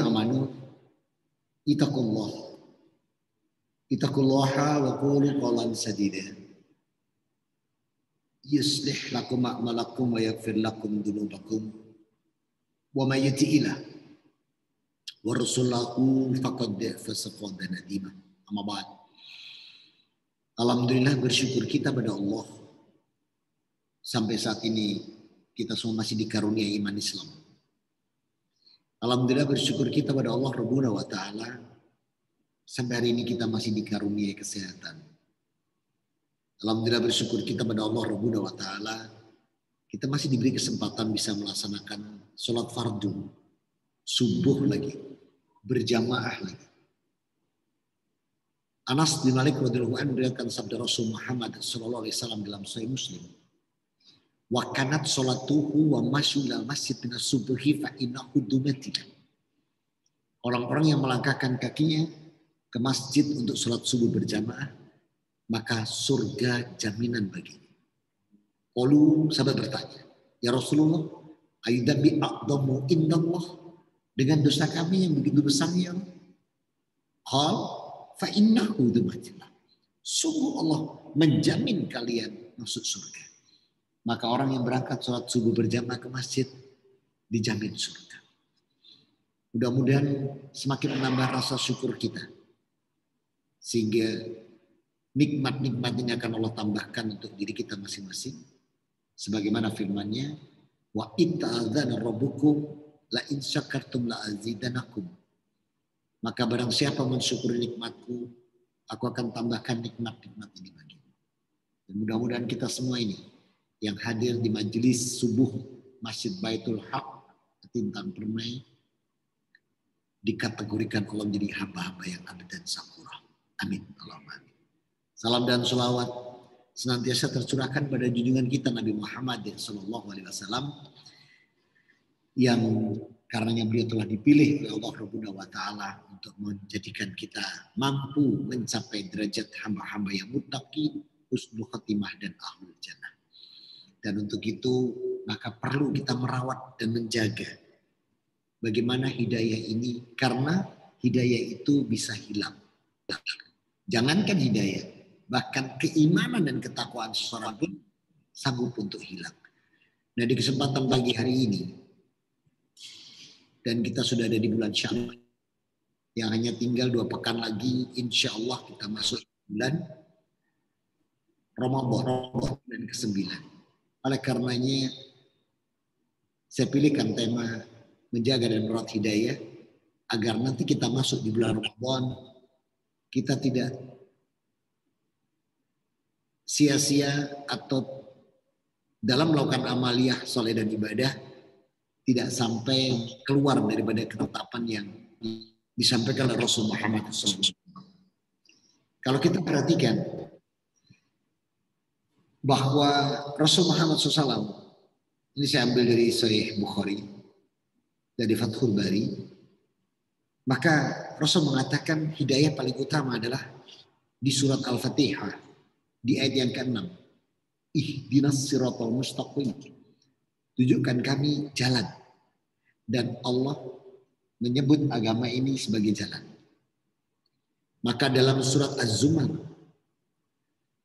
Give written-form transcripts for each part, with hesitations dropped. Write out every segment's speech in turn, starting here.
alladzina amanu ittaqullaha wa qulu qawlan sadida yuslih lakum a'malakum wa yaghfir lakum dhunubakum wa may yuti'illah wa rasulahu faqad fasaqa nadima. Amma ba'd. Alhamdulillah, bersyukur kita pada Allah sampai saat ini kita semua masih dikaruniai iman Islam. Alhamdulillah, bersyukur kita pada Allah Rabbuna wa ta'ala sampai hari ini kita masih dikaruniai kesehatan. Alhamdulillah, bersyukur kita pada Allah Rabbuna wa ta'ala kita masih diberi kesempatan bisa melaksanakan sholat fardu subuh lagi, berjamaah lagi. Anas bin Malik radhiyallahu anhu meriwayatkan sabda Rasul Muhammad sallallahu alaihi wasallam dalam Sahih Muslim. Wa kanat salatuhu wa masyul masjid min as-subhi fa innahu dumatina. Orang-orang yang melangkahkan kakinya ke masjid untuk sholat subuh berjamaah, maka surga jaminan baginya. Qalu, sahabat bertanya, ya Rasulullah, ayyudabi a'dhamu indallah, dengan dosa kami yang begitu besarnya? Qal fa innahu dumatina. Sungguh Allah menjamin kalian masuk surga. Maka orang yang berangkat sholat subuh berjamaah ke masjid dijamin surga. Mudah-mudahan semakin menambah rasa syukur kita, sehingga nikmat-nikmat ini akan Allah tambahkan untuk diri kita masing-masing. Sebagaimana firman-Nya, wa in ta'adzana rabbukum la in syakartum la azidanakum. Maka barang siapa mensyukuri nikmatku, aku akan tambahkan nikmat-nikmat ini bagimu. Dan mudah-mudahan kita semua ini yang hadir di majelis subuh Masjid Baitul Haq Tintang Permai dikategorikan Allah menjadi hamba-hamba yang abad dan sakura. Amin. Allahumma amin. Salam dan sholawat senantiasa tercurahkan pada junjungan kita Nabi Muhammad sallallahu alaihi wasallam yang karenanya beliau telah dipilih oleh Allah Rabbuna wa ta'ala untuk menjadikan kita mampu mencapai derajat hamba-hamba yang muttaqin, husnul khatimah dan ahlul jannah. Dan untuk itu maka perlu kita merawat dan menjaga bagaimana hidayah ini, karena hidayah itu bisa hilang. Jangankan hidayah, bahkan keimanan dan ketakwaan seseorang pun sanggup untuk hilang. Nah, di kesempatan pagi hari ini, dan kita sudah ada di bulan Sya'ban, yang hanya tinggal 2 pekan lagi, insya Allah kita masuk bulan Ramadan dan ke-9. Oleh karenanya, saya pilihkan tema menjaga dan merawat hidayah, agar nanti kita masuk di bulan Ramadan, kita tidak sia-sia atau dalam melakukan amaliyah soleh dan ibadah tidak sampai keluar daripada ketetapan yang disampaikan oleh Rasul Muhammad SAW. Kalau kita perhatikan bahwa Rasul Muhammad SAW, ini saya ambil dari Sahih Bukhari, dari Fathul Bari, maka Rasul mengatakan hidayah paling utama adalah di surat Al-Fatihah, di ayat yang ke-6. Ihdinas siratal mustaqim. Tunjukkan kami jalan. Dan Allah menyebut agama ini sebagai jalan. Maka dalam surat Az-Zumar,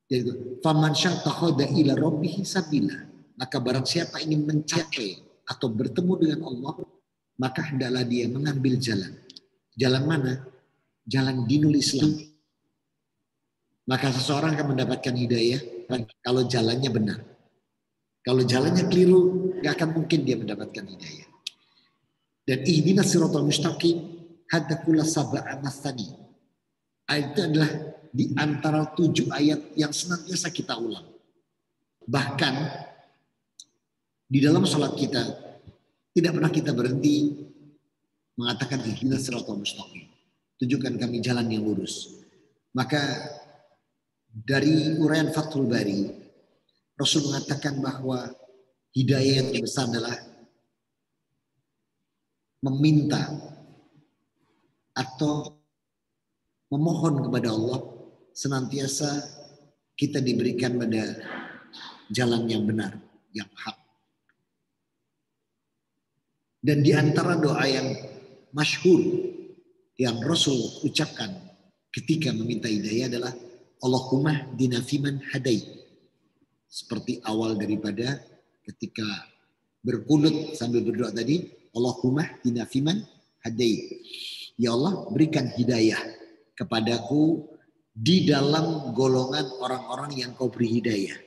yaitu faman syatakhada ila rabbih sabila, maka barang siapa ingin mencapai atau bertemu dengan Allah, maka hendaklah dia mengambil jalan. Jalan mana? Jalan dinul Islam. Maka seseorang akan mendapatkan hidayah kalau jalannya benar. Kalau jalannya keliru, gak akan mungkin dia mendapatkan hidayah. Dan ihdinas siratal mustaqim hadakula sab'a masani. Ayat itu adalah di antara 7 ayat yang senantiasa kita ulang. Bahkan di dalam sholat kita tidak pernah kita berhenti mengatakan ihdinas siratal mustaqim. Tunjukkan kami jalan yang lurus. Maka dari uraian Fathul Bari, Rasul mengatakan bahwa hidayah yang terbesar adalah meminta atau memohon kepada Allah senantiasa kita diberikan pada jalan yang benar, yang hak. Dan di antara doa yang masyhur yang Rasul ucapkan ketika meminta hidayah adalah Allahumma hdina fiman hadait. Seperti awal daripada ketika berkunut sambil berdoa tadi, Allahumma hdina fiman hadait. Ya Allah, berikan hidayah kepadaku di dalam golongan orang-orang yang kau beri hidayah.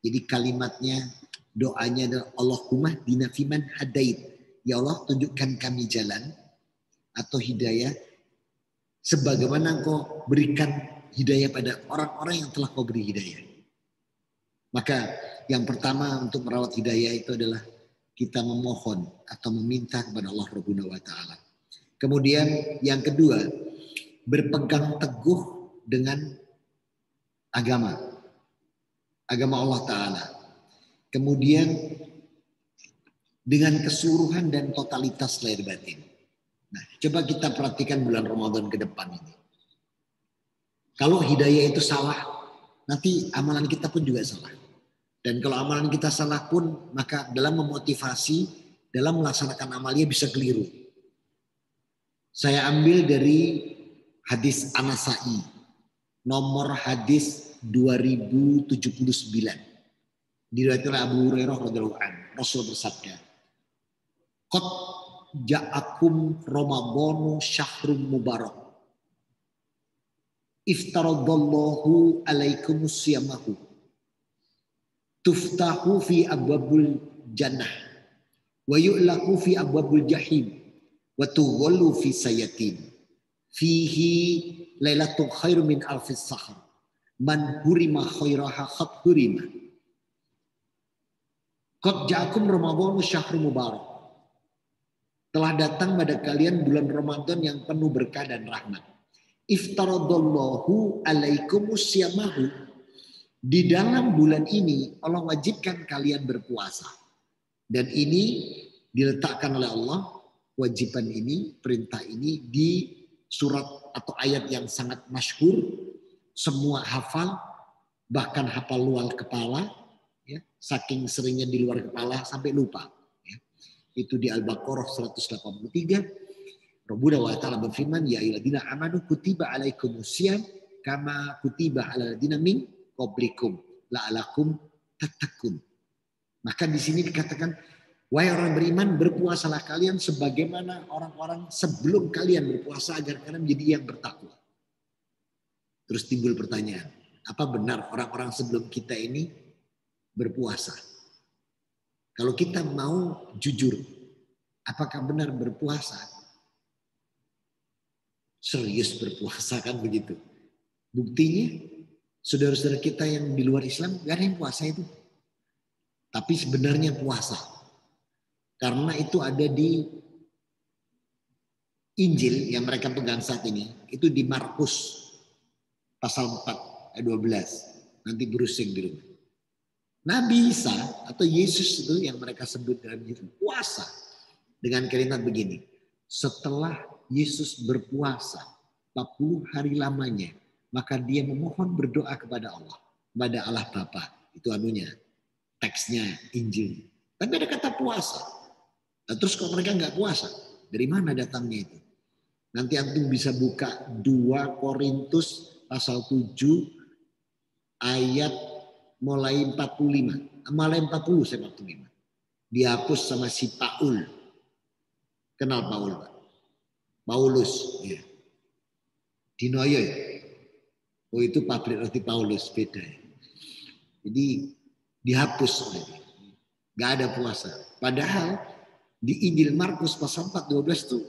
Jadi kalimatnya, doanya adalah Allahumma hdina fiman hadait. Ya Allah, tunjukkan kami jalan atau hidayah sebagaimana engkau berikan hidayah pada orang-orang yang telah kau beri hidayah. Maka yang pertama untuk merawat hidayah itu adalah kita memohon atau meminta kepada Allah Rabbuna wa Ta'ala. Kemudian yang kedua, berpegang teguh dengan agama Allah Ta'ala. Kemudian dengan keseluruhan dan totalitas lahir batin. Nah, coba kita perhatikan bulan Ramadan ke depan ini. Kalau hidayah itu salah, nanti amalan kita pun juga salah. Dan kalau amalan kita salah pun, maka dalam memotivasi, dalam melaksanakan amalnya bisa keliru. Saya ambil dari hadis An-Nasa'i, nomor hadis 2079. Diriwayatkan oleh Abu Hurairah radhiyallahu anhu. Rasul bersabda, "Qad ja'akum Ramadhanu syahrun mubarak. Iftaradallahu alaikumus siyamahu. Tuftahu fi abwabul jannah. Wa yu'laku fi abwabul jahim. Wa tughallu fi sayatin. Fihi lailatul khairu min alfis sahr. Man hurima khairaha khat hurima. Qad ja'akum Ramadhanu syahrun mubarak." Telah datang pada kalian bulan Ramadan yang penuh berkah dan rahmat. Iftaradallahu alaikumus siyamahu. Di dalam bulan ini Allah wajibkan kalian berpuasa. Dan ini diletakkan oleh Allah, kewajiban ini, perintah ini di surat atau ayat yang sangat masyhur, semua hafal, bahkan hafal luar kepala, ya, saking seringnya di luar kepala sampai lupa. Itu di Al-Baqarah 183. Rabbuna wa ta'ala berfirman, ya ayyuhalladzina amanu kutiba alaikumusiyam kama kutiba alal ladzina min qablikum la'alakum tattaqun. Maka di sini dikatakan, wahai orang beriman, berpuasalah kalian sebagaimana orang-orang sebelum kalian berpuasa agar kalian menjadi yang bertakwa. Terus timbul pertanyaan, apa benar orang-orang sebelum kita ini berpuasa? Kalau kita mau jujur, apakah benar berpuasa? Serius berpuasa kan begitu. Buktinya, saudara-saudara kita yang di luar Islam gak ada yang puasa itu. Tapi sebenarnya puasa. Karena itu ada di Injil yang mereka pegang saat ini. Itu di Markus pasal 4 ayat 12. Nanti berusing di rumah. Nabi Isa atau Yesus itu yang mereka sebut dalam Injil puasa dengan kalimat begini. Setelah Yesus berpuasa 40 hari lamanya, maka dia memohon berdoa kepada Allah, kepada Allah Bapa. Itu anunya, teksnya Injil. Tapi ada kata puasa. Nah, terus kalau mereka nggak puasa, dari mana datangnya itu? Nanti antum bisa buka 2 Korintus pasal 7 ayat mulai 45, mulai 40 saya 45. Dihapus sama si Paul. Kenal Paul, Pak? Paulus, ya. Dinoyo ya. Oh itu pabrik roti Paulus, beda ya. Jadi dihapus oleh dia. Gak ada puasa. Padahal di Injil Markus pasal 4 12 itu,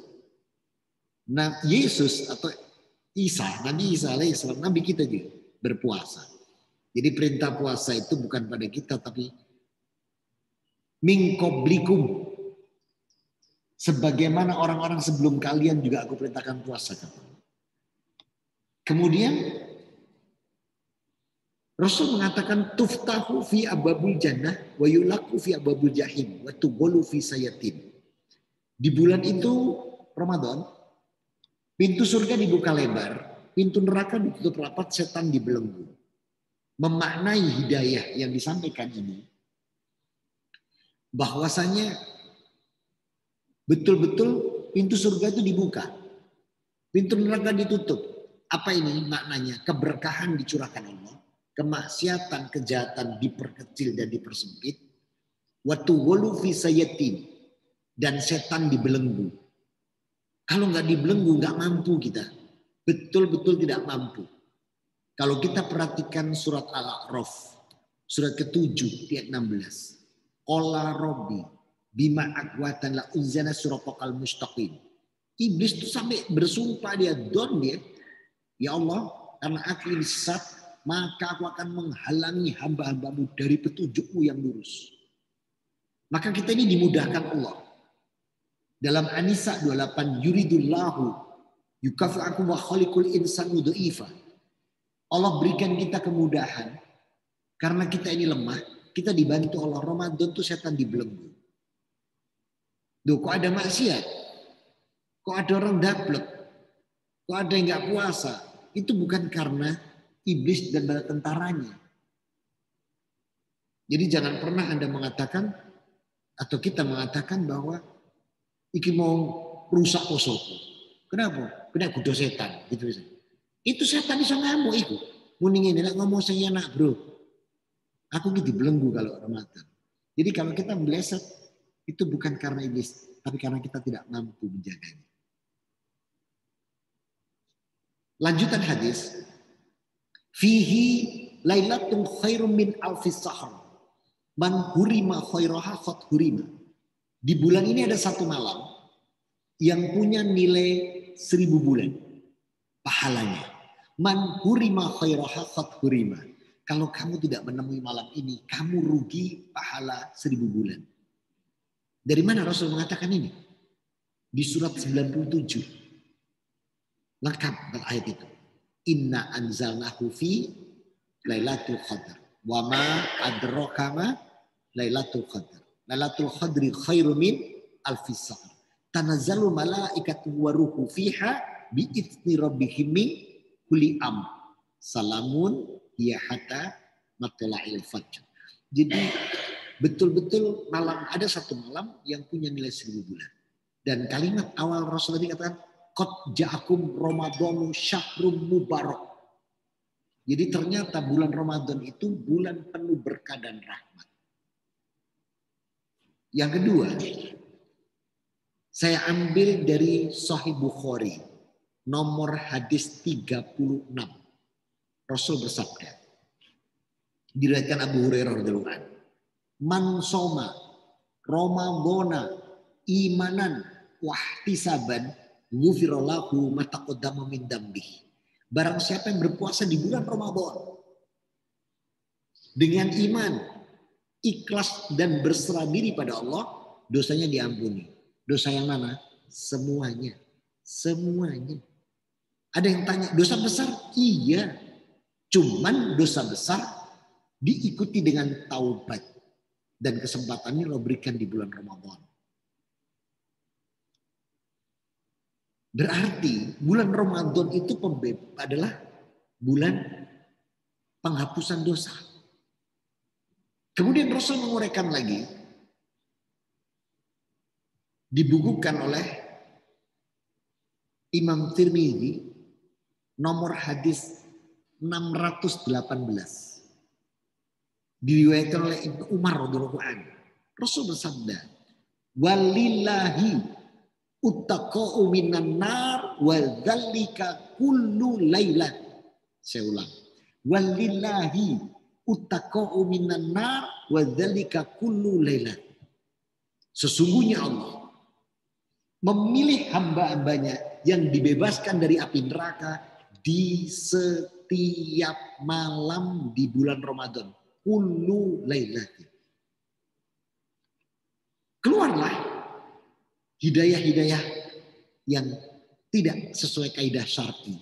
nah Yesus atau Isa, Nabi Isa alaihissalam, Nabi kita juga berpuasa. Jadi perintah puasa itu bukan pada kita, tapi min qablikum. Sebagaimana orang-orang sebelum kalian juga aku perintahkan puasa. Kemudian Rasul mengatakan tuftahu fi abwabul jannah wa yulaku fi abwabul jahim wa tughallu fi sayatin. Di bulan itu Ramadan, pintu surga dibuka lebar, pintu neraka ditutup rapat, setan dibelenggu. Memaknai hidayah yang disampaikan ini, bahwasanya betul-betul pintu surga itu dibuka. Pintu neraka ditutup. Apa ini maknanya? Keberkahan dicurahkan Allah. Kemaksiatan, kejahatan diperkecil dan dipersempit. Watu wolu fi sayatin. Dan setan dibelenggu. Kalau nggak dibelenggu, nggak mampu kita. Betul-betul tidak mampu. Kalau kita perhatikan surat Al-A'raf. Surat ke-7, ayat 16. Qala Rabbi bima akwatan la unzana suratakal mustaqim. Iblis itu sampai bersumpah dia. Ya Allah, karena aku ini sesat, maka aku akan menghalangi hamba-hambamu dari petunjukmu yang lurus. Maka kita ini dimudahkan Allah. Dalam An-Nisa 28, yuridullahu yukafi'akum wa khalikul insanu dha'ifa. Allah berikan kita kemudahan. Karena kita ini lemah, kita dibantu Allah. Ramadan itu setan dibelenggu. Duh, kok ada maksiat? Kok ada orang daplek? Kok ada yang gak puasa? Itu bukan karena iblis dan bala tentaranya. Jadi jangan pernah Anda mengatakan, atau kita mengatakan bahwa iki mau rusak posoku. Kenapa? Kena kudo setan. Gitu misalnya. Itu setan bisa ngamuk itu. Mending ini ngomong saya enak bro. Aku gitu belenggu kalau Ramadan. Jadi kalau kita meleset, itu bukan karena iblis, tapi karena kita tidak mampu menjaganya. Lanjutan hadis. Fihi lailatun khairum min alfis sahr. Man hurima khairaha khat hurima. Di bulan ini ada satu malam yang punya nilai 1000 bulan pahalanya. Man hurima khairaha khat hurima. Kalau kamu tidak menemui malam ini, kamu rugi pahala 1000 bulan. Dari mana Rasul mengatakan ini? Di surat 97. Lengkap ayat itu. Inna anzalnahu fi lailatul qadar. Wa ma adraka ma lailatul qadar. Lailatul qadri khairum min alfis sahr. Tanazzalu malaikatu wa ruhu fiha bi idzni rabbihim min kulli amr. Salamun hiya hatta matla'il fajr. Jadi betul-betul malam, ada satu malam yang punya nilai 1000 bulan. Dan kalimat awal Rasul tadi katakan, qad ja'akum ramadhanu syahrun mubarak. Jadi ternyata bulan Ramadan itu bulan penuh berkah dan rahmat. Yang kedua, saya ambil dari Sahih Bukhari, nomor hadis 36. Rasul bersabda, diriwayatkan Abu Hurairah radhiyallahu anhu, man soma Ramadhana imanan wahtisaban ghufirallahu ma taqaddama min dzambihi. Barang siapa yang berpuasa di bulan Ramadan dengan iman, ikhlas dan berserah diri pada Allah, dosanya diampuni. Dosa yang mana? Semuanya. Semuanya. Ada yang tanya, dosa besar? Iya. Cuman dosa besar diikuti dengan taubat. Dan kesempatan ini Allah berikan di bulan Ramadan. Berarti bulan Ramadan itu adalah bulan penghapusan dosa. Kemudian Rasul menguraikan lagi, dibukukan oleh Imam Tirmidzi nomor hadis 618. Diriwayatkan oleh Ibnu Umar radhiyallahu anhu. Rasul bersabda, "Walillahi uttaqa'u minan nar wa dzalika kullu lailah." Saya ulang. "Walillahi uttaqa'u minan nar wa dzalika kullu lailah." Sesungguhnya Allah memilih hamba-hambanya yang dibebaskan dari api neraka di setiap malam di bulan Ramadan. Kullu lailatin. Keluarlah hidayah-hidayah yang tidak sesuai kaidah syar'i.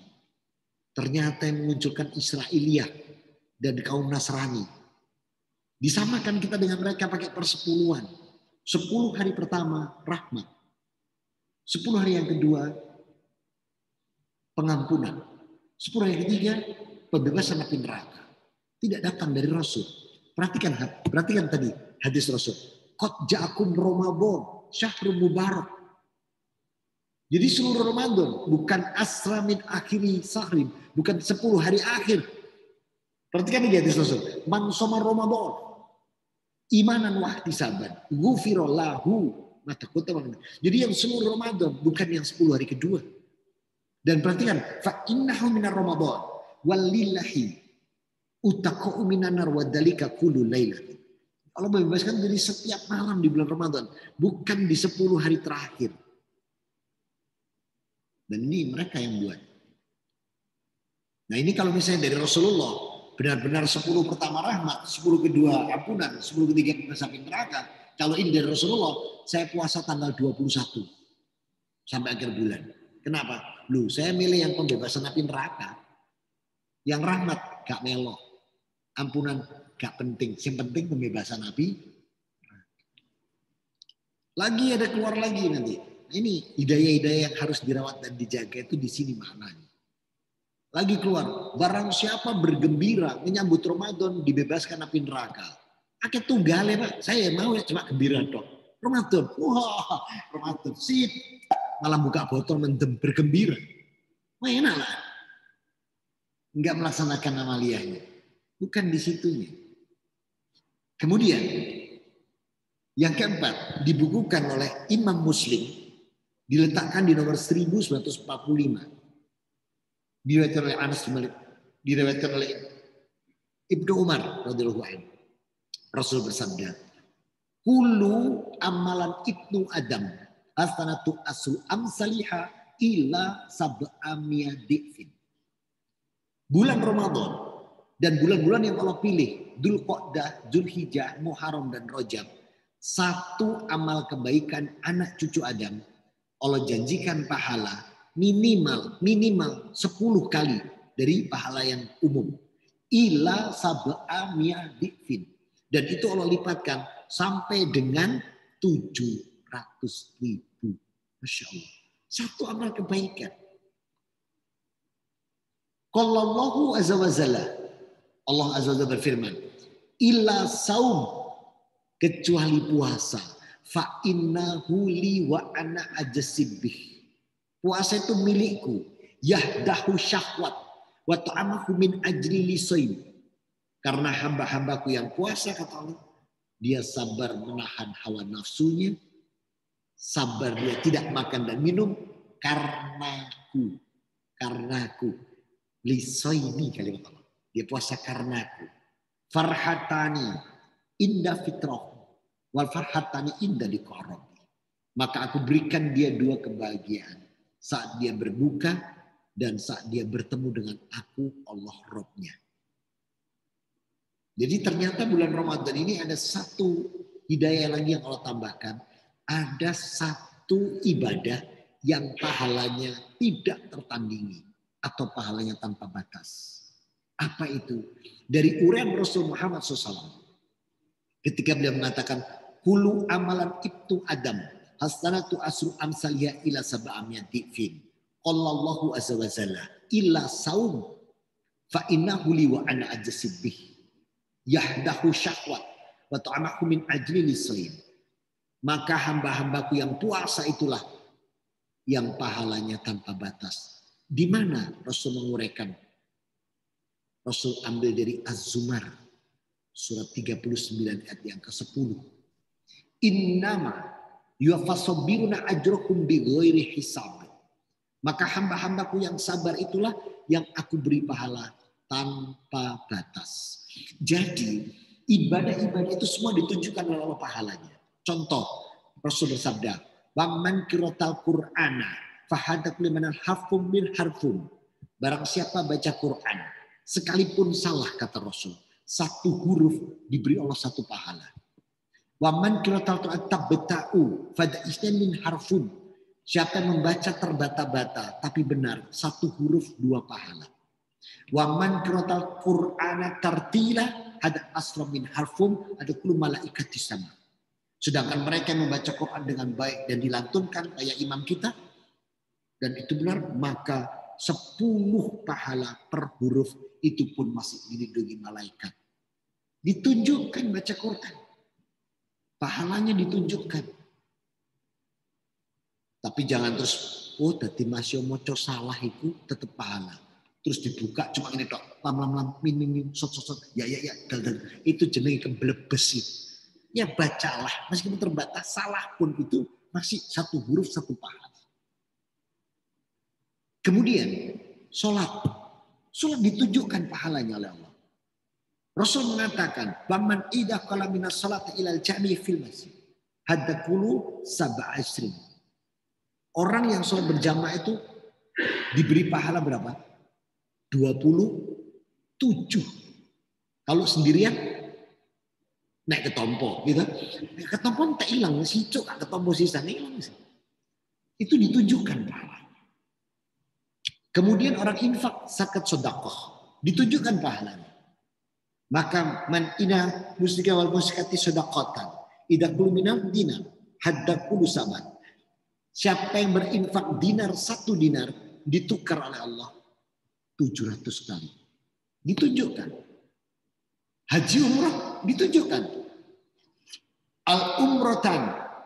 Ternyata yang memunculkan Israiliyah dan kaum Nasrani. Disamakan kita dengan mereka pakai persepuluhan. 10 hari pertama rahmat. 10 hari yang kedua pengampunan. 10 hari yang ketiga pembebasan api neraka. Tidak datang dari Rasul. Perhatikan tadi hadis Rasul. Qad ja'akum Ramadan syahrul mubarak. Jadi seluruh Ramadan, bukan asra min akhiri sahrin, bukan 10 hari akhir. Perhatikan ini hadis Rasul. Man soma Ramadan, imanan wa ihtisaban, ghufira lahu ma taqaddama. Jadi yang seluruh Ramadan, bukan yang 10 hari kedua. Dan perhatikan, fa innahu minar Ramadan walillahi utaqa'u minan nar wa dzalika kullu lailatin. Allah membebaskan dari setiap malam di bulan Ramadan, bukan di 10 hari terakhir. Dan ini mereka yang buat. Nah ini kalau misalnya dari Rasulullah, benar-benar 10 pertama rahmat, 10 kedua ampunan, 10 ketiga pembebasan neraka. Kalau ini dari Rasulullah, saya puasa tanggal 21 sampai akhir bulan. Kenapa? Loh, saya milih yang pembebasan api neraka. Yang rahmat gak melo. Ampunan gak penting. Yang penting pembebasan api. Lagi ada keluar lagi nanti. Ini hidayah-hidayah yang harus dirawat dan dijaga itu di sini maknanya. Lagi keluar, barang siapa bergembira menyambut Ramadan dibebaskan api neraka. Akeh tunggal ya Pak, saya mau ya cuma gembira dong. Ramadan, wah Ramadan, sip. Malah buka botol mendem bergembira. Wah enak lah. Enggak melaksanakan amaliyahnya. Bukan di situnya. Kemudian, yang keempat, dibukukan oleh Imam Muslim, diletakkan di nomor 1945. Diriwayatkan oleh Anas bin Malik, diriwayatkan oleh Ibnu Umar radhiyallahu anhu. Rasul bersabda, "Kullu amalan ibnu Adam hasanatu asu amsaliha ila sab'amiyah difin." Bulan Ramadan dan bulan-bulan yang Allah pilih, Dzulqa'dah, Dzulhijjah, Muharram dan Rajab, satu amal kebaikan anak cucu Adam Allah janjikan pahala minimal 10 kali dari pahala yang umum. Ila sab'amiyah difin. Dan itu Allah lipatkan sampai dengan 700.000. Masya Allah. Satu amal kebaikan. Qallallahu azza wa jalla. Allah azza wa jalla berfirman. Illa saum. Kecuali puasa. Fa innahu li wa ana ajasibih. Puasa itu milikku. Yahdahu syahwat. Wa ta'amahu min ajli lisain. Karena hamba-hambaku yang puasa, kata Allah, dia sabar menahan hawa nafsunya. Sabar dia tidak makan dan minum. Karnaku. Lisaini kalimat Allah. Dia puasa karnaku. Farhatani indah fitrah. Wal farhatani indah liqa'rab. Maka aku berikan dia 2 kebahagiaan. Saat dia berbuka dan saat dia bertemu dengan aku Allah Rabb-nya. Jadi ternyata bulan Ramadan ini ada satu hidayah lagi yang Allah tambahkan. Ada satu ibadah yang pahalanya tidak tertandingi. Atau pahalanya tanpa batas. Apa itu? Dari uraian Rasul Muhammad SAW. Ketika beliau mengatakan, Kulu amalan ibtu Adam. Hasanatu asru amsaliyah ila sab'amiyah difin. Qallallahu azza wa jalla. Illa saum. Fa innahu li wa ana ajasibih. Yahdahu syahwat. Wa ta'amahu min ajli lisain. Maka hamba-hambaku yang puasa itulah yang pahalanya tanpa batas. Di mana Rasul menguraikan? Rasul ambil dari Az-Zumar. Surat 39 ayat yang ke-10. Innama yuwaffasabiruna ajrokum bighairi hisab. Maka hamba-hambaku yang sabar itulah yang aku beri pahala tanpa batas. Jadi ibadah-ibadah itu semua ditunjukkan oleh Allah pahalanya. Contoh, Rasul bersabda, "Wa man qira'al Qur'ana fahadak liman hafum min harfum." Barang siapa baca Quran, sekalipun salah kata Rasul, 1 huruf diberi Allah 1 pahala. Wa man qira'al tabba'u fada'isna min harfun. Siapa yang membaca terbata-bata tapi benar, 1 huruf 2 pahala. Wa man qira'al Qur'ana tartila ada asra min harfum ada kullu malaikatis sama. Sedangkan mereka yang membaca Quran dengan baik dan dilantunkan kayak imam kita dan itu benar, maka 10 pahala per huruf itu pun masih dilindungi malaikat. Ditunjukkan baca Quran. Pahalanya ditunjukkan. Tapi jangan terus Oh, dadi masih moco salah iku tetep pahala. Terus dibuka cuma ini tok, lam min sot. Ya, dal. Itu jenenge keblebes itu. Ya bacalah, meskipun terbatas salah pun itu masih satu huruf satu pahala. Kemudian sholat. Sholat ditujukan pahalanya oleh Allah. Rasul mengatakan, "Baman idza qala minas salati ilal jami' fil masjid, hadakulu sab'a asrin." Orang yang sholat berjamaah itu diberi pahala berapa? 27. Kalau sendirian naik ketompo gitu. Naik ketompo tak hilang, sicuk ketompo sisa hilang. Itu ditujukan pahala. Kemudian orang infak zakat sedekah, ditujukan pahalanya. Maka man ina musyrika wal musyrikati sedekatan, idza qulu minal dinar hadda qulu sabat. Siapa yang berinfak dinar 1 dinar ditukar oleh Allah 700 kali. Ditunjukkan. Haji umrah ditujukan. Al umratan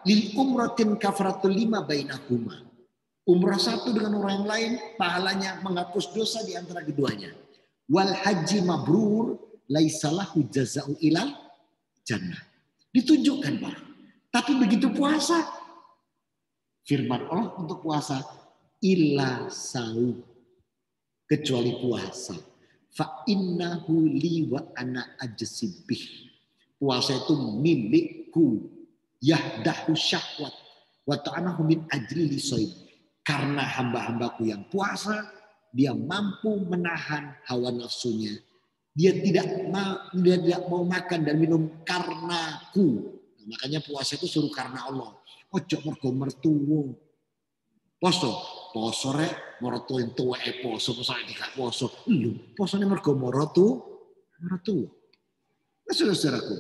lil umratin kafaratul 5 bainahuma. Umrah 1 dengan orang yang lain pahalanya menghapus dosa di antara keduanya. Wal haji mabrur laisalahu jaza'u ilal jannah. Ditunjukkan Pak. Tapi begitu puasa, firman Allah untuk puasa, illa saum, kecuali puasa. Fa innahu li wa ana ajsibih. Puasa itu milikku. Yahdahu syahwat wa ta'amahu min ajli lisoid. Karena hamba-hambaku yang puasa, dia mampu menahan hawa nafsunya. Dia tidak mau makan dan minum karenaku. Nah, makanya puasa itu suruh karena Allah. Ojo mergo mertuwo. Poso rek mertuwo entuke poso gak poso. Lho, posone mergo mertuwo. Nah, saudara-saudaraku,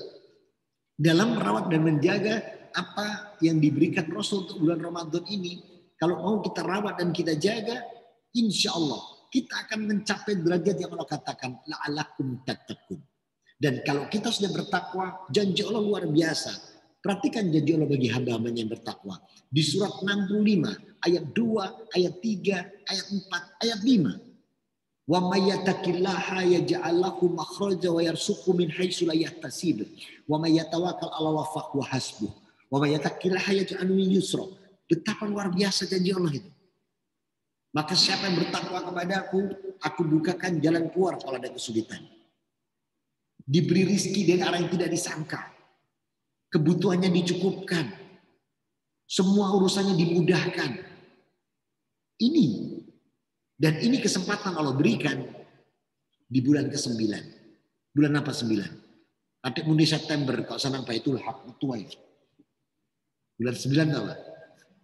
dalam merawat dan menjaga apa yang diberikan Rasul untuk bulan Ramadan ini, kalau mau kita rawat dan kita jaga, insya Allah kita akan mencapai derajat yang Allah katakan la'alakum tattaqun. Dan kalau kita sudah bertakwa, janji Allah luar biasa. Perhatikan janji Allah bagi hamba-hambanya yang bertakwa. Di surat 65, ayat 2, ayat 3, ayat 4, ayat 5. Wa may yattaqillaha yaj'al lahu makhraja wa yarzuqhu min haitsu la yahtasib. Wa may yatawakkal 'ala Allah fa huwa hasbuh. Wa may yattaqillaha yaj'al lahu yusra. Betapa luar biasa janji Allah itu. Maka siapa yang bertakwa kepadaku, aku bukakan jalan keluar kalau ada kesulitan. Diberi rizki dari arah yang tidak disangka. Kebutuhannya dicukupkan. Semua urusannya dimudahkan. Ini. Dan ini kesempatan Allah berikan di bulan ke-9. Bulan apa 9? Adik mundi September, kalau sanang Baitul Haq, tua itu. Bulan 9 apa?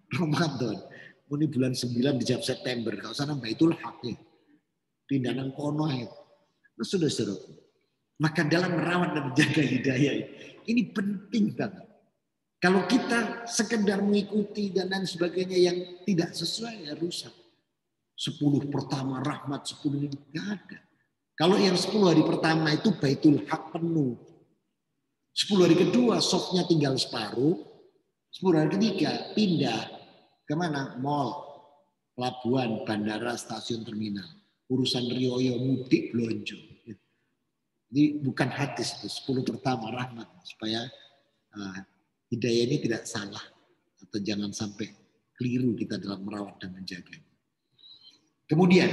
Ramadan. Ini bulan 9 dijawab September. Kalau sanang Baitul Haq ya. Pindah nang kono ya. Nah, saudara-saudaraku. Maka dalam merawat dan menjaga hidayah ini penting banget. Kalau kita sekedar mengikuti dan lain sebagainya yang tidak sesuai, ya rusak. 10 pertama rahmat, 10 ini tidak ada. Kalau yang 10 hari pertama itu Baitul Haq penuh. 10 hari kedua softnya tinggal separuh. 10 hari ketiga pindah kemana? Mall, pelabuhan, bandara, stasiun, terminal. Urusan rioyo, mudik, blonjo. Jadi bukan hadis itu 10 pertama rahmat supaya hidayah ini tidak salah atau jangan sampai keliru kita dalam merawat dan menjaga. Kemudian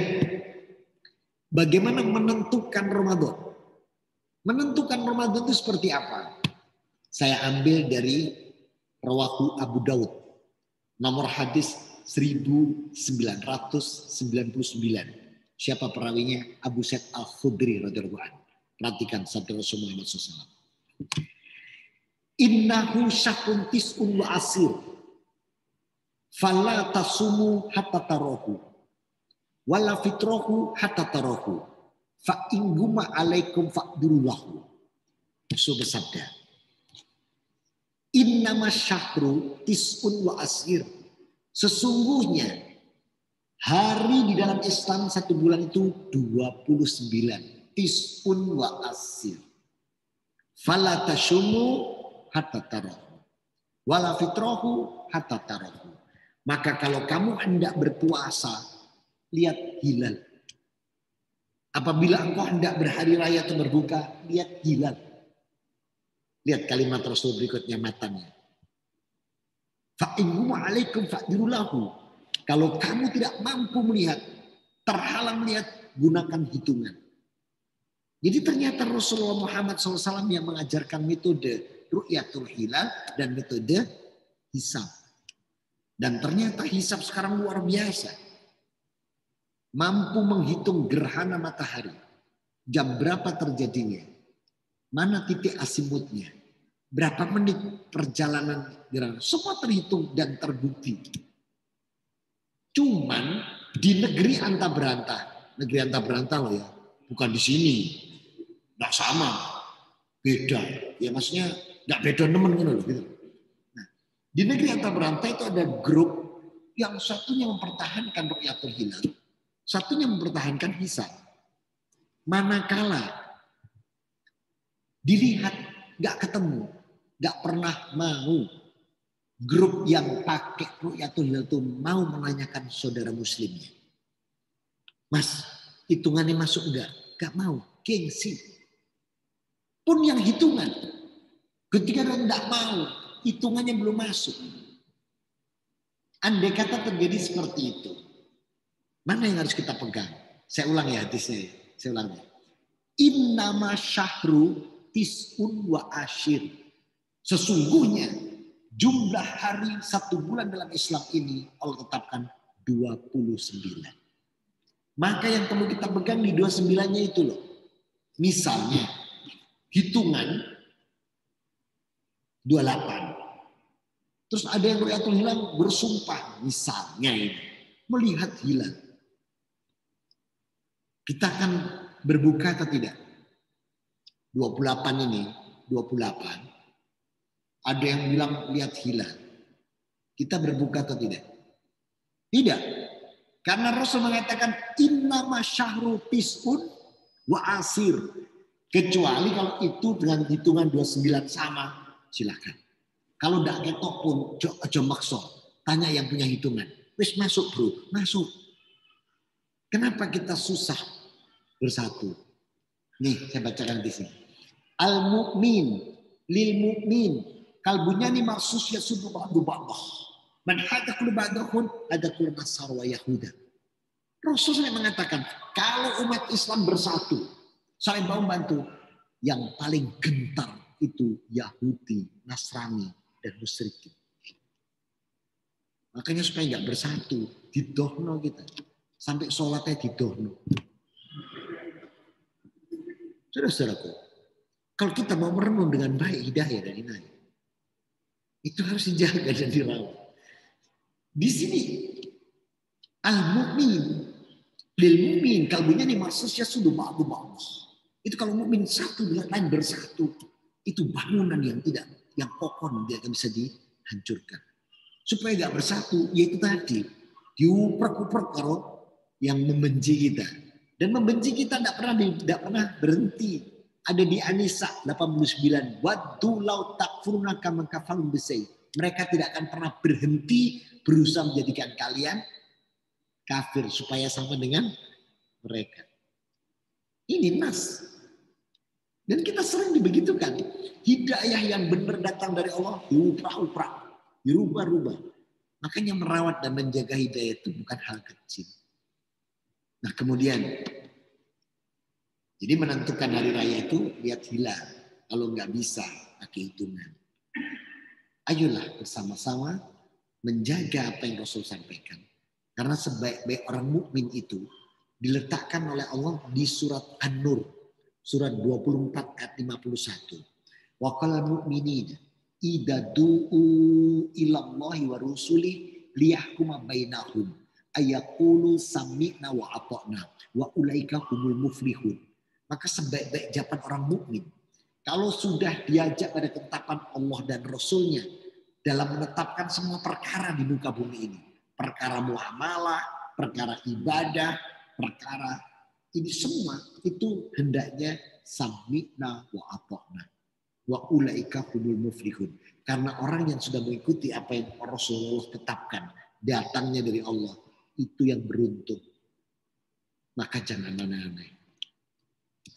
bagaimana menentukan Ramadan? Menentukan Ramadan itu seperti apa? Saya ambil dari Rawahu Abu Daud nomor hadis 1999. Siapa perawinya? Abu Sa'id Al-Khudri radhiyallahu anhu. Perhatikan sabda Rasulullah SAW. Innahu syahrun tis'un wa asir. Fala tasumu hatta tarahu. Wala fitrahu hatta tarahu. Fa inguma alaikum fa'durulahu. Rasul bersabda. Innama syahru tis'un wa asir. Sesungguhnya hari di dalam Islam 1 bulan itu 29. Tis'un wa asir. Fala tashumu hatta tarahu. Wala fitrahu hatta tarahu. Maka kalau kamu hendak berpuasa, lihat hilal. Apabila engkau hendak berhari raya atau berbuka, lihat hilal. Lihat kalimat Rasul berikutnya matanya. Fa'inhum alaikum fa'dirulahu. Kalau kamu tidak mampu melihat, terhalang melihat, gunakan hitungan. Jadi ternyata Rasulullah Muhammad SAW yang mengajarkan metode ru'yatul hilal dan metode hisab. Dan ternyata hisab sekarang luar biasa. Mampu menghitung gerhana matahari. Jam berapa terjadinya. Mana titik asimutnya. Berapa menit perjalanan gerhana. Semua terhitung dan terbukti. Cuman di negeri antah berantah. Negeri antah berantah loh ya. Bukan di sini. Nggak sama. Beda. Ya maksudnya nggak beda nemen gitu. Di negeri antah berantah itu ada grup yang satunya mempertahankan ru'yatul hilal, satunya mempertahankan hisab. Manakala dilihat nggak ketemu, nggak pernah mau grup yang pakai ru'yatul hilal itu mau menanyakan saudara muslimnya, Mas, hitungannya masuk enggak? Nggak mau, gengsi. Pun yang hitungan, ketika enggak mau, hitungannya belum masuk. Andai kata terjadi seperti itu, mana yang harus kita pegang? Saya ulang ya hadisnya. Saya ulang ya. Innama syahru tis'un wa asyir. Sesungguhnya jumlah hari 1 bulan dalam Islam ini Allah tetapkan 29. Maka yang perlu kita pegang di 29-nya itu loh. Misalnya hitungan 28. Terus ada yang ru'yatul hilal bersumpah, misalnya ini, melihat hilal. Kita akan berbuka atau tidak? 28 ini, 28. Ada yang bilang lihat hilal. Kita berbuka atau tidak? Tidak. Karena Rasul mengatakan innama syahru tis'un wa asir. Kecuali kalau itu dengan hitungan 29 sama, silakan. Kalau tidak ketok pun, aja maksa. Tanya yang punya hitungan. Wis masuk bro, masuk. Kenapa kita susah bersatu? Nih, saya bacakan di sini. Al-mu'min, lil mu'min. Kalbunya nih maksus ya sudu ba'du ba'dah. Man hadakul ba'dahun, hadakul nasar wa yahuda. Rasulullah mengatakan, kalau umat Islam bersatu, saling membantu, yang paling gentar itu Yahudi, Nasrani, dan musyrikin. Makanya supaya nggak bersatu, didohno kita. Sampai sholatnya didohno. Saudara-saudaraku, kalau kita mau merenung dengan baik hidayah dan inayah, itu harus dijaga dan dirawat. Di sini, al-mu'min, lil mu'min, kalbunya nih maksudnya sudah ba'du ba'du. Itu kalau mukmin satu dengan lain bersatu, itu bangunan yang kokoh dia akan bisa dihancurkan. Supaya nggak bersatu, yaitu tadi diuprek-uprek kalau yang membenci kita. Dan membenci kita tidak pernah berhenti. Ada di An-Nisa 89. Waddu law takfuruna kama kafaru bisay. Mereka tidak akan pernah berhenti berusaha menjadikan kalian kafir supaya sama dengan mereka. Ini nas. Dan kita sering dibegitukan. Hidayah yang benar datang dari Allah diuprak-uprak, dirubah-rubah. Makanya merawat dan menjaga hidayah itu bukan hal kecil. Nah kemudian, jadi menentukan hari raya itu lihat hilal. Kalau nggak bisa pakai hitungan. Ayolah bersama-sama menjaga apa yang Rasul sampaikan. Karena sebaik-baik orang mukmin itu diletakkan oleh Allah di surat An-Nur. Surat 24 ayat 51. Wa qala mu'minina idza du'u ilallahi wa rusuli liyahkuma bainahum ayaqulu sami'na wa ata'na wa ulaika humul muflihun. Maka sebaik-baik jawaban orang mukmin kalau sudah diajak pada ketetapan Allah dan Rasulnya dalam menetapkan semua perkara di muka bumi ini. Perkara muamalah, perkara ibadah, perkara ini semua itu hendaknya sami'na wa ata'na wa ulaika humul muflihun. Karena orang yang sudah mengikuti apa yang Rasulullah tetapkan datangnya dari Allah, itu yang beruntung. Maka jangan aneh-aneh.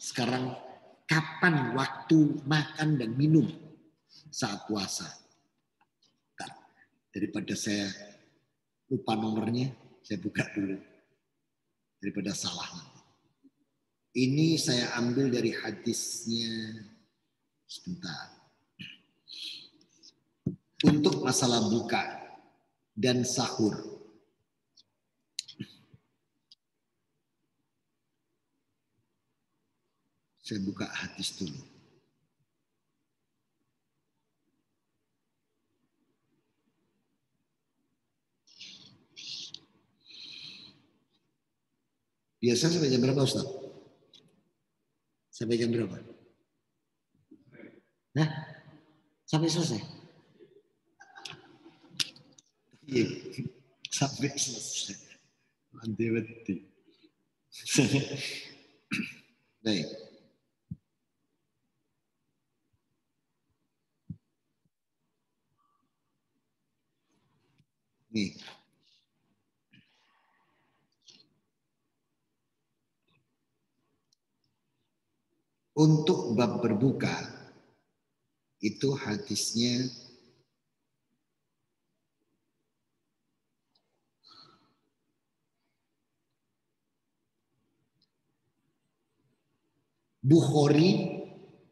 Sekarang kapan waktu makan dan minum saat puasa? Daripada saya lupa nomornya, saya buka dulu. Daripada salah nanti. Ini saya ambil dari hadisnya, sebentar. Untuk masalah buka dan sahur. Saya buka hadis dulu. Biasa sampai jam berapa, Ustaz? Sampai jam berapa? Nah, sampai selesai. Iya, sampai selesai. Mandi. Baik. Nih. Untuk bab berbuka, itu hadisnya Bukhari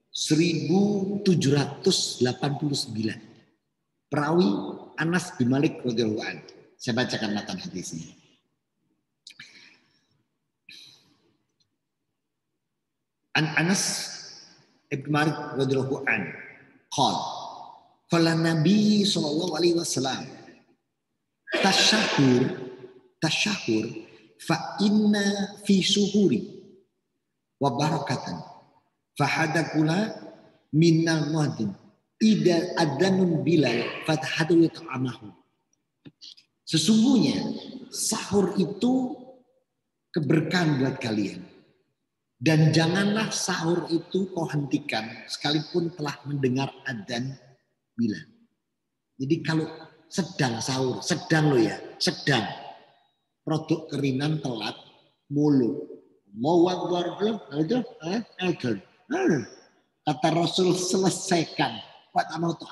1789. Perawi Anas bin Malik radhiyallahu anhu. Saya bacakan matan hadisnya. An Anas bin Malik radhiyallahu anhu qala Nabi sallallahu alaihi wasallam tasyahur fa inna fi suhuri wa barakatan fahadakula minal muadzin ida adanun bilal fathadul ta'amahu. Sesungguhnya sahur itu keberkahan buat kalian, dan janganlah sahur itu kau hentikan sekalipun telah mendengar adzan bilal. Jadi kalau sedang sahur, sedang lo ya, sedang produk kerinan telat mulu mau wakbar belum itu kata Rasul selesaikan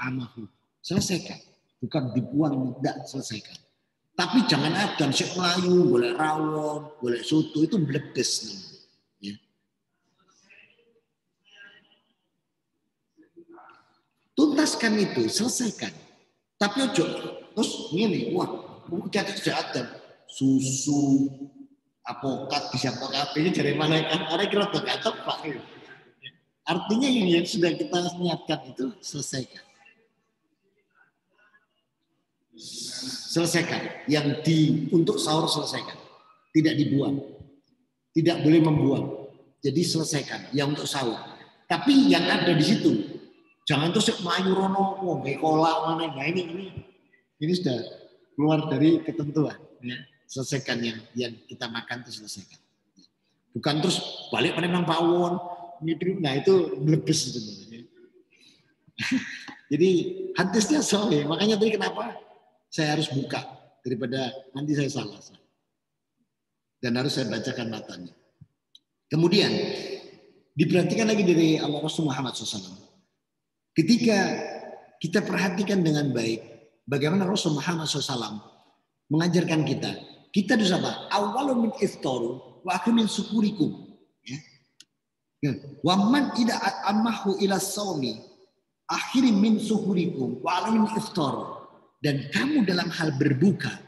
amahu, selesaikan, bukan dibuang, tidak, selesaikan. Tapi jangan adzan sik melayu, boleh rawon, boleh soto, itu bledes namanya. Ya. Tuntaskan itu, selesaikan. Tapi ojo terus ngene, wah, udah adzan susu apokat bisa ini dari mana kan? Ada kira gak tepat. Artinya yang sudah kita niatkan itu selesaikan. Selesaikan. Yang untuk sahur selesaikan. Tidak dibuang. Tidak boleh membuang. Jadi selesaikan yang untuk sahur. Tapi yang ada di situ, jangan terus melayu rono, kolak mana. Nah ini sudah keluar dari ketentuan. Ya. Selesaikan yang kita makan itu selesaikan. Bukan terus balik pada nang pawon, nah itu lebes sebenarnya. Jadi hadisnya sahih, makanya tadi kenapa saya harus buka daripada nanti saya salah. Dan harus saya bacakan matanya. Kemudian diperhatikan lagi dari Allah Rasul Muhammad SAW. Ketika kita perhatikan dengan baik bagaimana Rasul Muhammad SAW mengajarkan kita harus apa? Awalun min iftaru wa akhir min syukurikum. Ya. Wa man ida amahu ila saumi akhiri min syukurikum wa akhir min iftaru. Dan kamu dalam hal berbuka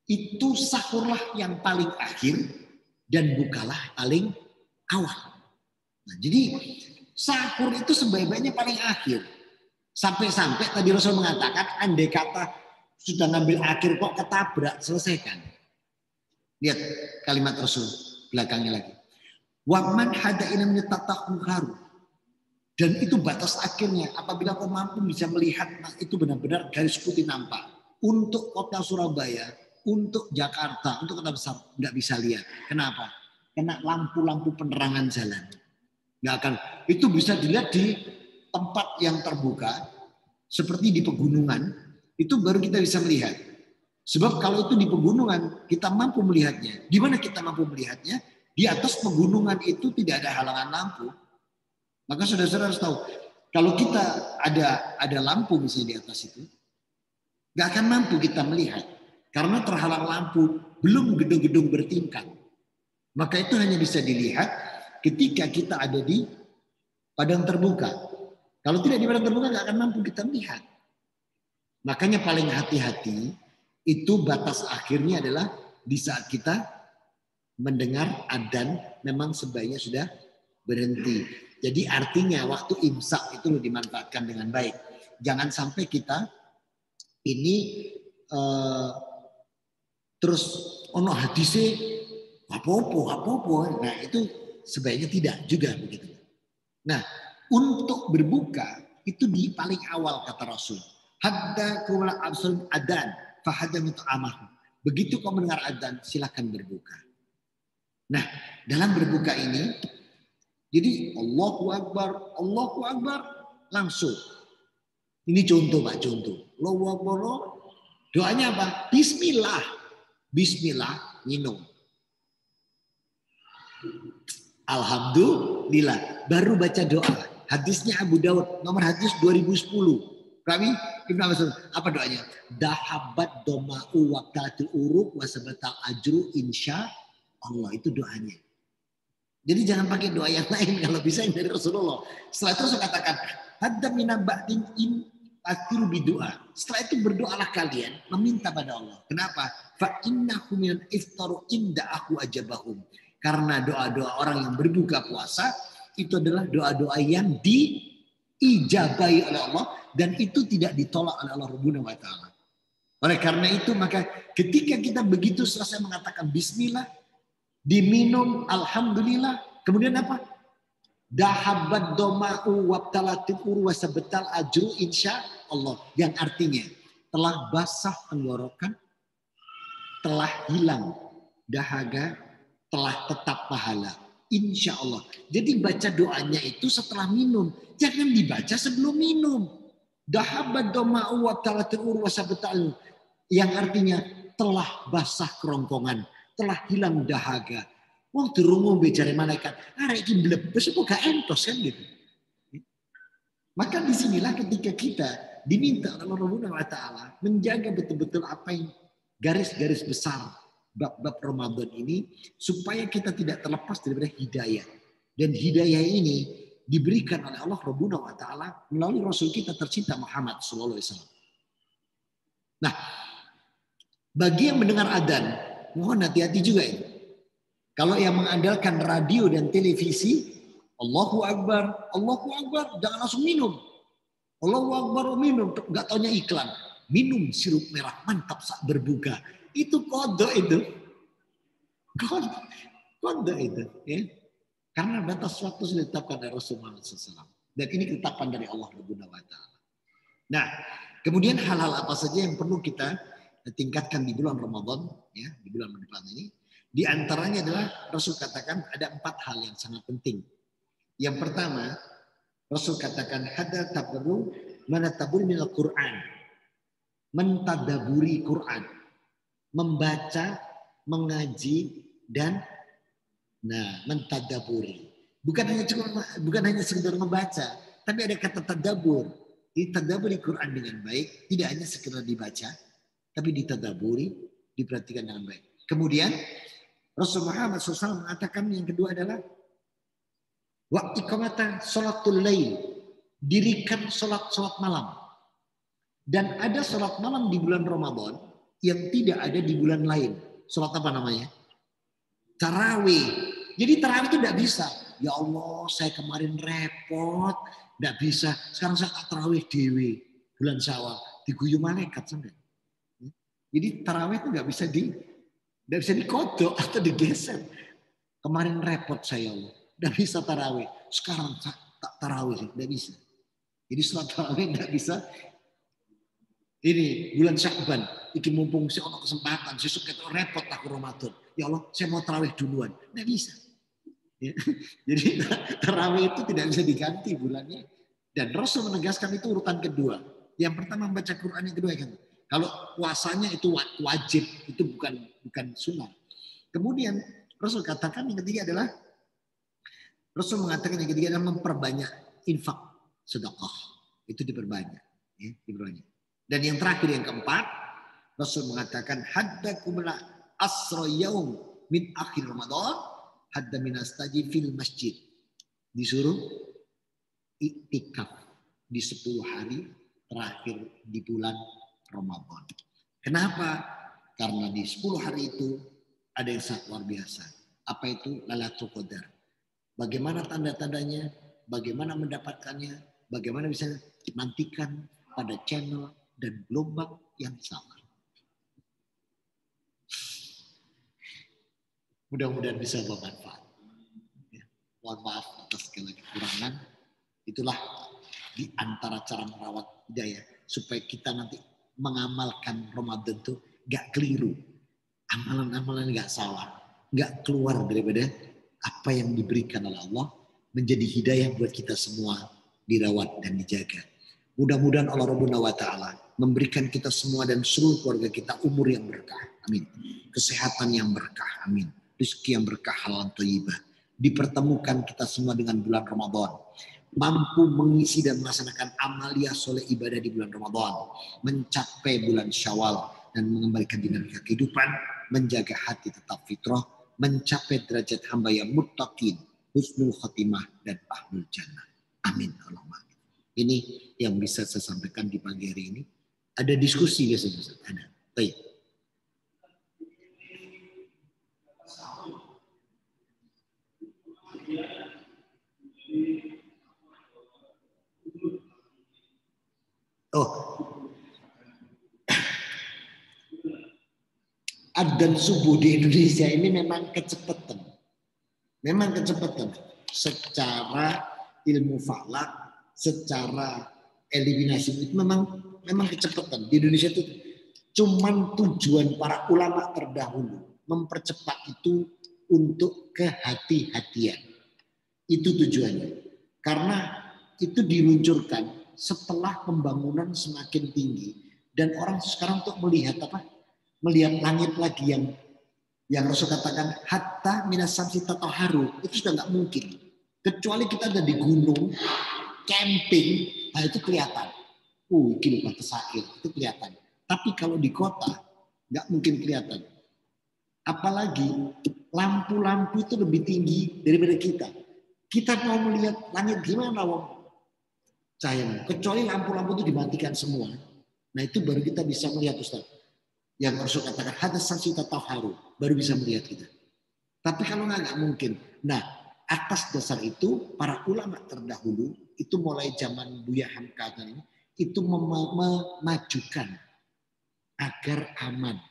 itu sahurlah yang paling akhir dan bukalah paling awal. Nah, jadi sahur itu sebaik-baiknya paling akhir. Sampai-sampai tadi Rasul mengatakan andai kata sudah ngambil akhir kok ketabrak, selesaikan. Lihat kalimat Rasul belakangnya lagi. Waman hada ina haru. Dan itu batas akhirnya. Apabila kau mampu bisa melihat, nah itu benar-benar garis putih nampak. Untuk kota Surabaya, untuk Jakarta, untuk kota besar nggak bisa lihat. Kenapa? Karena lampu-lampu penerangan jalan. Nggak akan. Itu bisa dilihat di tempat yang terbuka, seperti di pegunungan. Itu baru kita bisa melihat. Sebab kalau itu di pegunungan, kita mampu melihatnya. Di mana kita mampu melihatnya? Di atas pegunungan itu tidak ada halangan lampu. Maka saudara-saudara harus tahu, kalau kita ada lampu misalnya di atas itu, nggak akan mampu kita melihat. Karena terhalang lampu, belum gedung-gedung bertingkat. Maka itu hanya bisa dilihat ketika kita ada di padang terbuka. Kalau tidak di padang terbuka, nggak akan mampu kita melihat. Makanya paling hati-hati, itu batas akhirnya adalah di saat kita mendengar adzan memang sebaiknya sudah berhenti. Jadi artinya waktu imsak itu dimanfaatkan dengan baik. Jangan sampai kita ini terus ono hadise apa-apa. Nah itu sebaiknya tidak juga begitu. Nah untuk berbuka itu di paling awal kata Rasul. Hadda kula absul adan fahadam itu amahu. Begitu kau mendengar adzan silakan berbuka. Nah dalam berbuka ini jadi Allahu Akbar langsung. Ini contoh Pak, contoh. Allahu Akbar. Doanya apa? Bismillah. Bismillah, minum. Alhamdulillah. Baru baca doa. Hadisnya Abu Dawud, nomor hadis 2010. Kami Ibnu Mas'ud, apa doanya? Dahabat doma'u waqtatul uruk wasabatal ajru insya Allah. Itu doanya. Jadi jangan pakai doa yang lain, kalau bisa yang dari Rasulullah. Setelah itu saya katakan, hadda minam ba'din in akhiru bidoa. Setelah itu berdoalah kalian meminta pada Allah. Kenapa? Fa innahu min iftaru inda aku ajabahum. Karena doa-doa orang yang berbuka puasa itu adalah doa-doa yang diijabahi oleh Allah dan itu tidak ditolak oleh Allah Subhanahu wa taala. Oleh karena itu maka ketika kita begitu selesai mengatakan bismillah, diminum alhamdulillah, kemudian apa? Dahabat doma'u wabtalatil urwa sabetal ajru insya Allah. Yang artinya telah basah tenggorokan, telah hilang dahaga, telah tetap pahala. Insya Allah. Jadi baca doanya itu setelah minum. Jangan dibaca sebelum minum. Dahabat doma'u wabtalatil urwa sabetal. Yang artinya telah basah kerongkongan, telah hilang dahaga. Wong durung bicara malaikat, arek iki mlebes apa gak entos kan gitu. Maka disinilah ketika kita diminta oleh Allah Subhanahu wa taala menjaga betul-betul apa yang garis-garis besar bab-bab Ramadan ini supaya kita tidak terlepas daripada hidayah. Dan hidayah ini diberikan oleh Allah Subhanahu wa taala melalui Rasul kita tercinta Muhammad sallallahu alaihi wasallam. Nah, bagi yang mendengar adzan, mohon hati-hati juga ini. Kalau yang mengandalkan radio dan televisi, Allahu Akbar, jangan langsung minum. Allahu Akbar, minum, nggak taunya iklan. Minum sirup merah, mantap saat berbuka. Itu kode itu. Kode itu. Ya. Karena batas waktu sudah ditetapkan dari Rasulullah SAW. Dan ini ketetapan dari Allah Subhanahu wa taala. Nah, kemudian hal-hal apa saja yang perlu kita tingkatkan di bulan Ramadan, ya, di bulan depan ini. Di antaranya adalah Rasul katakan ada 4 hal yang sangat penting. Yang pertama, Rasul katakan hadza tabru manatabur minal Quran. Mentadaburi Quran. Membaca, mengaji dan mentadaburi. Bukan hanya sekedar membaca, tapi ada kata tadabur. Ditadaburi Quran dengan baik, tidak hanya sekedar dibaca, tapi ditadaburi, diperhatikan dengan baik. Kemudian Rasulullah Muhammad SAW mengatakan yang kedua adalah wa iqamata sholatul lail, dirikan sholat malam. Dan ada sholat malam di bulan Ramadan yang tidak ada di bulan lain. Sholat apa namanya? Tarawih. Jadi tarawih itu tidak bisa. Ya Allah, saya kemarin repot, tidak bisa. Sekarang saya tarawih dewi bulan Syawal, diguyu malaikat sampai. Jadi tarawih itu nggak bisa dikodok atau digeser. Kemarin repot saya Allah, nggak bisa tarawih. Sekarang tak tarawih, nggak bisa. Jadi sholat tarawih nggak bisa. Ini bulan Sya'ban, iki mumpung saya ada kesempatan, sesuk itu repot aku Ramadan. Ya Allah, saya mau tarawih duluan, nggak bisa. Ya. Jadi tarawih itu tidak bisa diganti bulannya. Dan Rasul menegaskan itu urutan kedua. Yang pertama membaca Quran, yang kedua kan. Kalau puasanya itu wajib, itu bukan sunnah. Kemudian Rasul katakan yang ketiga adalah Rasul mengatakan yang ketiga adalah memperbanyak infak sedekah. Itu diperbanyak, ya, diperbanyak. Dan yang terakhir yang keempat, Rasul mengatakan haddakum la asra yaum min akhir Ramadan hadda min astaji fil masjid. Disuruh iktikaf di 10 hari terakhir di bulan Ramadan. Kenapa? Karena di 10 hari itu ada yang sangat luar biasa. Apa itu? Lailatul Qadar. Bagaimana tanda-tandanya? Bagaimana mendapatkannya? Bagaimana bisa nantikan pada channel dan gelombang yang sama. Mudah-mudahan bisa bermanfaat. Ya, mohon maaf atas segala kekurangan. Itulah di antara cara merawat hidayah supaya kita nanti mengamalkan Ramadan itu gak keliru. Amalan-amalan gak salah. Gak keluar daripada apa yang diberikan oleh Allah menjadi hidayah buat kita semua dirawat dan dijaga. Mudah-mudahan Allah Rabbuna wa Ta'ala memberikan kita semua dan seluruh keluarga kita umur yang berkah. Amin. Kesehatan yang berkah. Amin. Rizki yang berkah halal thayyibah. Dipertemukan kita semua dengan bulan Ramadan. Mampu mengisi dan melaksanakan amalia soleh ibadah di bulan Ramadan. Mencapai bulan Syawal dan mengembalikan dinamika kehidupan. Menjaga hati tetap fitrah. Mencapai derajat hamba yang muttaqin. Husnul khatimah dan ahlul jannah. Amin. Allahumma. Ini yang bisa saya sampaikan di pagi hari ini. Ada diskusi biasanya. Ada. Baik. Oh, adzan subuh di Indonesia ini memang kecepatan. Memang kecepatan. Secara ilmu falak, secara eliminasi itu memang kecepatan. Di Indonesia itu cuman tujuan para ulama terdahulu mempercepat itu untuk kehati-hatian. Itu tujuannya. Karena itu diluncurkan setelah pembangunan semakin tinggi dan orang sekarang untuk melihat apa? Melihat langit lagi yang Rasul katakan hatta minas samsi tataharu, itu sudah nggak mungkin. Kecuali kita ada di gunung, camping, nah itu kelihatan. Ini batas akhir, itu kelihatan. Tapi kalau di kota nggak mungkin kelihatan. Apalagi lampu-lampu itu lebih tinggi daripada kita. Kita mau melihat langit gimana, Wong? Cahaya. Kecuali lampu-lampu itu dimatikan semua. Nah itu baru kita bisa melihat, Ustaz. Yang Rasul katakan hadas sansita taharu, baru bisa melihat kita. Tapi kalau nggak mungkin. Nah atas dasar itu para ulama terdahulu itu mulai zaman Buya Hamka ini itu memajukan agar aman.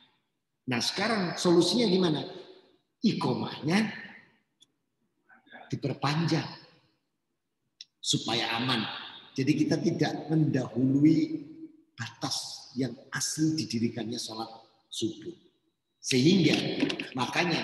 Nah sekarang solusinya gimana? Iqomahnya diperpanjang supaya aman. Jadi kita tidak mendahului batas yang asli didirikannya sholat subuh. Sehingga makanya,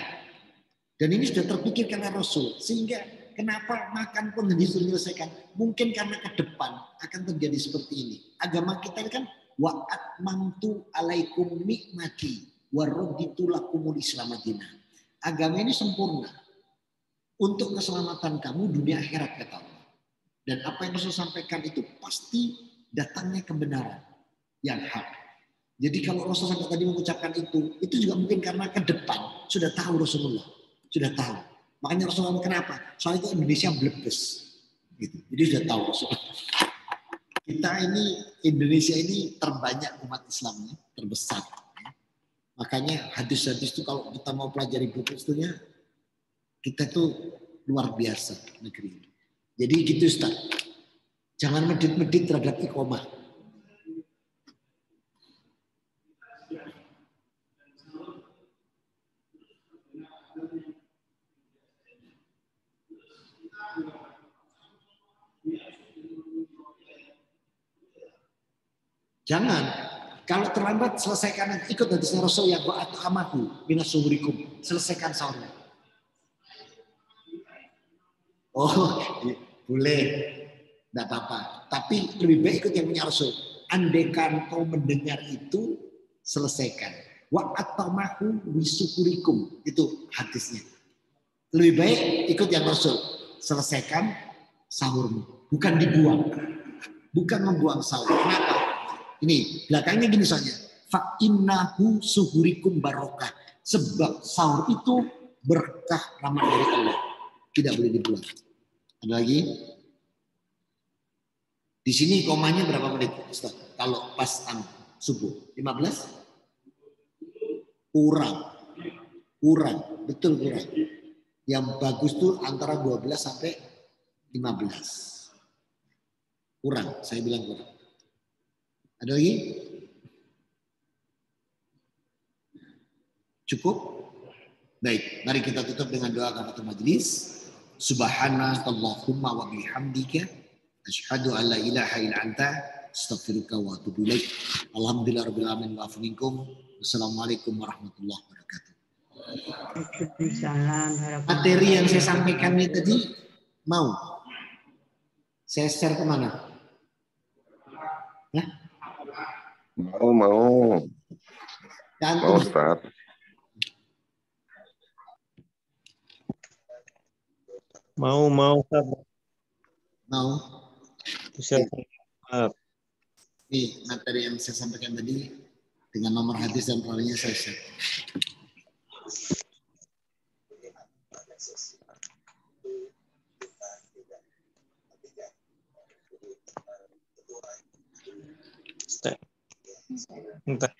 dan ini sudah terpikirkan oleh Rasul, sehingga kenapa makan pun disuruh menyelesaikan. Mungkin karena ke depan akan terjadi seperti ini. Agama kita kan wa atmamtu alaikum nikmati wa raditu lakumul Islam madinah. Agama ini sempurna untuk keselamatan kamu dunia akhirat kata Allah. Dan apa yang Rasul sampaikan itu pasti datangnya kebenaran yang hak. Jadi kalau Rasul sampai tadi mengucapkan itu juga mungkin karena ke depan sudah tahu Rasulullah, sudah tahu. Makanya Rasulullah kenapa? Soalnya itu Indonesia blebes, gitu. Jadi sudah tahu Rasulullah. Kita ini Indonesia ini terbanyak umat Islamnya, terbesar. Makanya hadis-hadis itu kalau kita mau pelajari buku istunya, kita tuh luar biasa negeri ini. Jadi gitu Ustaz. Jangan medit-medit terhadap iqomah. Jangan. Kalau terlambat selesaikan, ikut hadisnya Rasul yang ba'at amahu minas sumurikum. Selesaikan sahurnya. Oh, boleh. Tidak apa-apa. Tapi lebih baik ikut yang punya Rasul. Andaikan kau mendengar itu, selesaikan. Wa atamahu wisukurikum, itu hadisnya. Lebih baik ikut yang Rasul, selesaikan sahurmu, bukan dibuang, bukan membuang sahur. Kenapa? Ini belakangnya gini soalnya. Fa innahu suhurikum barokah, sebab sahur itu berkah rahmat dari Allah, tidak boleh dibuang. Ada lagi? Di sini komanya berapa menit, Ustaz? Kalau pas subuh, 15? Kurang, betul kurang. Yang bagus tuh antara 12 sampai 15. Kurang, saya bilang kurang. Ada lagi? Cukup? Baik, mari kita tutup dengan doa kafaratul majelis. Subhanakallahumma wa bihamdika asyhadu an la ilaha illa anta astaghfiruka wa atubu ilaik. Alhamdulillahirabbil alamin wa afu minkum. Wassalamualaikum warahmatullahi wabarakatuh. Materi yang saya sampaikan ini tadi mau saya share kemana? Hah? Mau. Mau, Ustaz. Mau, Ustaz. Mau. Bisa. Ini materi yang saya sampaikan tadi dengan nomor hadis dan polanya saya share. Entah.